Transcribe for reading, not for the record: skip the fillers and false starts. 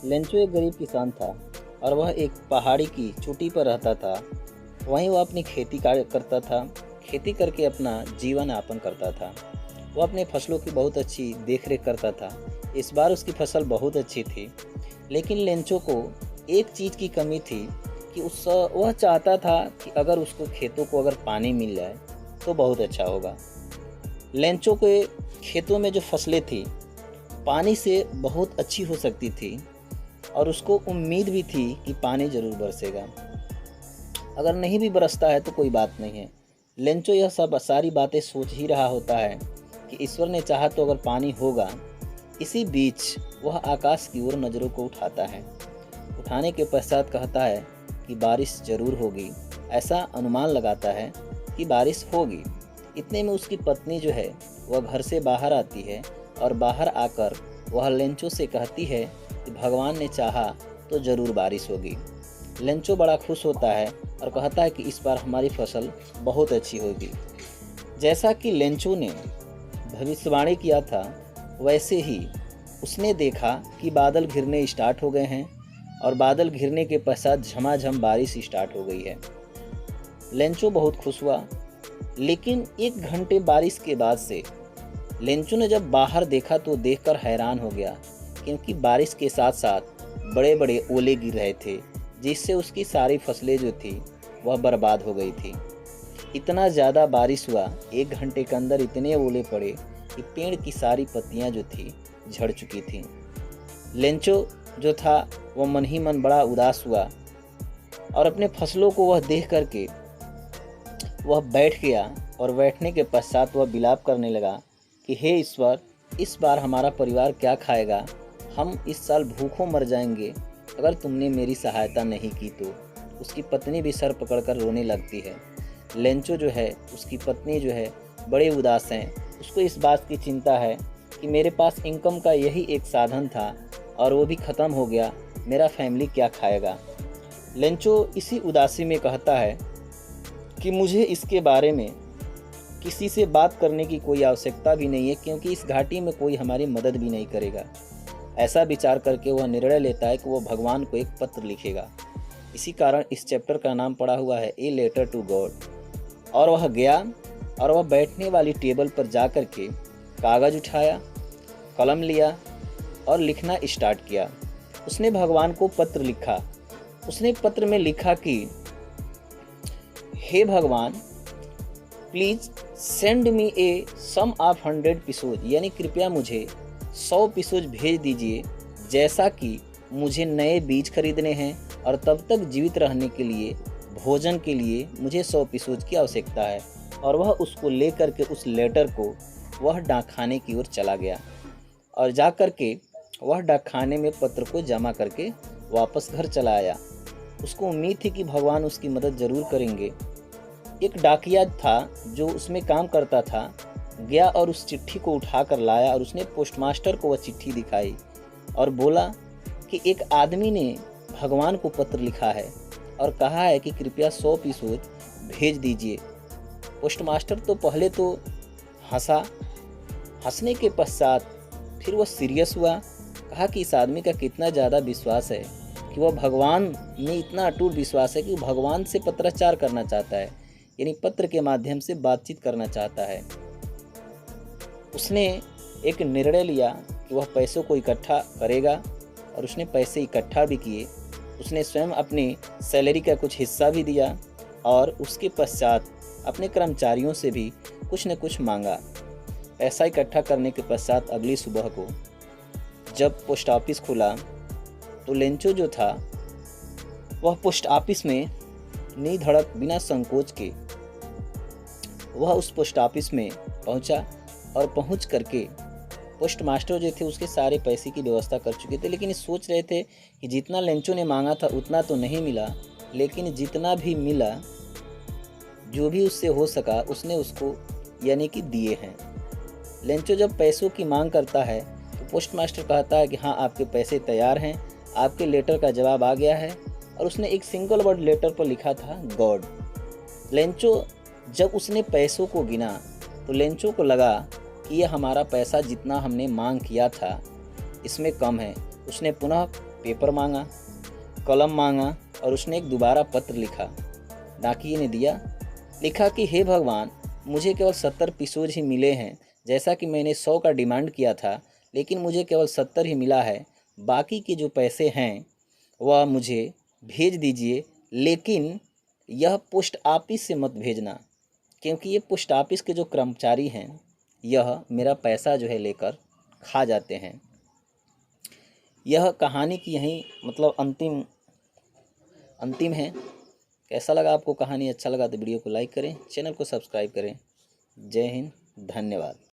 Lencho एक गरीब किसान था और वह एक पहाड़ी की चोटी पर रहता था। वहीं वह अपनी खेती कार्य करता था। खेती करके अपना जीवन यापन करता था। वह अपने फसलों की बहुत अच्छी देखरेख करता था। इस बार उसकी फसल बहुत अच्छी थी, लेकिन लेंचो को एक चीज़ की कमी थी कि वह चाहता था कि अगर उसको खेतों को अगर पानी मिल जाए तो बहुत अच्छा होगा। लेंचो के खेतों में जो फसलें थी पानी से बहुत अच्छी हो सकती थी और उसको उम्मीद भी थी कि पानी ज़रूर बरसेगा। अगर नहीं भी बरसता है तो कोई बात नहीं है। लेंचो यह सब सारी बातें सोच ही रहा होता है कि ईश्वर ने चाहा तो अगर पानी होगा। इसी बीच वह आकाश की ओर नज़रों को उठाता है। उठाने के पश्चात कहता है कि बारिश ज़रूर होगी। ऐसा अनुमान लगाता है कि बारिश होगी। इतने में उसकी पत्नी जो है वह घर से बाहर आती है और बाहर आकर वह लेंचो से कहती है कि भगवान ने चाहा तो ज़रूर बारिश होगी। लेंचो बड़ा खुश होता है और कहता है कि इस बार हमारी फसल बहुत अच्छी होगी। जैसा कि लेंचो ने भविष्यवाणी किया था वैसे ही उसने देखा कि बादल घिरने स्टार्ट हो गए हैं और बादल घिरने के पश्चात झमाझम बारिश स्टार्ट हो गई है। लेंचो बहुत खुश हुआ, लेकिन 1 घंटे बारिश के बाद से लेंचो ने जब बाहर देखा तो देखकर हैरान हो गया, क्योंकि बारिश के साथ साथ बड़े बड़े ओले गिर रहे थे, जिससे उसकी सारी फसलें जो थी वह बर्बाद हो गई थी। इतना ज़्यादा बारिश हुआ, 1 घंटे के अंदर इतने ओले पड़े कि पेड़ की सारी पत्तियां जो थी झड़ चुकी थीं। लेंचो जो था वह मन ही मन बड़ा उदास हुआ और अपने फसलों को वह देख करके वह बैठ गया और बैठने के पश्चात वह विलाप करने लगा कि हे ईश्वर, इस बार हमारा परिवार क्या खाएगा? हम इस साल भूखों मर जाएंगे अगर तुमने मेरी सहायता नहीं की तो। उसकी पत्नी भी सर पकड़कर रोने लगती है। लेंचो जो है, उसकी पत्नी जो है, बड़े उदास हैं। उसको इस बात की चिंता है कि मेरे पास इनकम का यही एक साधन था और वो भी ख़त्म हो गया, मेरा फैमिली क्या खाएगा? लेंचो इसी उदासी में कहता है कि मुझे इसके बारे में किसी से बात करने की कोई आवश्यकता भी नहीं है, क्योंकि इस घाटी में कोई हमारी मदद भी नहीं करेगा। ऐसा विचार करके वह निर्णय लेता है कि वह भगवान को एक पत्र लिखेगा। इसी कारण इस चैप्टर का नाम पड़ा हुआ है ए लेटर टू गॉड। और वह गया और वह बैठने वाली टेबल पर जा कर के कागज़ उठाया, कलम लिया और लिखना स्टार्ट किया। उसने भगवान को पत्र लिखा। उसने पत्र में लिखा कि हे भगवान, please send me a sum of 100 pesos, यानी कृपया मुझे 100 पिसोज भेज दीजिए, जैसा कि मुझे नए बीज खरीदने हैं और तब तक जीवित रहने के लिए भोजन के लिए मुझे 100 पिसोज की आवश्यकता है। और वह उसको ले करके उस लेटर को वह डाकखाने की ओर चला गया और जा कर के वह डाकखाने में पत्र को जमा करके वापस घर चला आया। उसको उम्मीद थी कि भगवान उसकी मदद ज़रूर करेंगे। एक डाकिया था जो उसमें काम करता था, गया और उस चिट्ठी को उठा कर लाया और उसने पोस्टमास्टर को वह चिट्ठी दिखाई और बोला कि एक आदमी ने भगवान को पत्र लिखा है और कहा है कि कृपया 100 पिसोज भेज दीजिए। पोस्टमास्टर तो पहले तो हंसा, हंसने के पश्चात फिर वह सीरियस हुआ। कहा कि इस आदमी का कितना ज़्यादा विश्वास है कि वह भगवान में इतना अटूट विश्वास है कि भगवान से पत्राचार करना चाहता है, यानी पत्र के माध्यम से बातचीत करना चाहता है। उसने एक निर्णय लिया कि वह पैसों को इकट्ठा करेगा और उसने पैसे इकट्ठा भी किए। उसने स्वयं अपनी सैलरी का कुछ हिस्सा भी दिया और उसके पश्चात अपने कर्मचारियों से भी कुछ न कुछ मांगा। पैसा इकट्ठा करने के पश्चात अगली सुबह को जब पोस्ट ऑफिस खुला तो लेंचो जो था वह पोस्ट ऑफिस में निधड़क बिना संकोच के वह उस पोस्ट ऑफिस में पहुंचा और पहुंच करके पोस्ट मास्टर जो थे उसके सारे पैसे की व्यवस्था कर चुके थे, लेकिन सोच रहे थे कि जितना लेंचो ने मांगा था उतना तो नहीं मिला, लेकिन जितना भी मिला, जो भी उससे हो सका उसने उसको यानी कि दिए हैं। लेंचो जब पैसों की मांग करता है तो पोस्ट मास्टर कहता है कि हाँ, आपके पैसे तैयार हैं, आपके लेटर का जवाब आ गया है। और उसने एक सिंगल वर्ड लेटर पर लिखा था गॉड। लेंचो जब उसने पैसों को गिना तो लेंचो को लगा कि यह हमारा पैसा जितना हमने मांग किया था इसमें कम है। उसने पुनः पेपर मांगा, कलम मांगा और उसने एक दोबारा पत्र लिखा। डाकिये ने दिया। लिखा कि हे भगवान, मुझे केवल 70 पीसोज ही मिले हैं, जैसा कि मैंने 100 का डिमांड किया था, लेकिन मुझे केवल 70 ही मिला है। बाकी के जो पैसे हैं वह मुझे भेज दीजिए, लेकिन यह पोस्ट ऑफिस से मत भेजना, क्योंकि ये पोस्ट ऑफिस के जो कर्मचारी हैं यह मेरा पैसा जो है लेकर खा जाते हैं। यह कहानी की यही मतलब अंतिम है। कैसा लगा आपको कहानी? अच्छा लगा तो वीडियो को लाइक करें, चैनल को सब्सक्राइब करें। जय हिंद, धन्यवाद।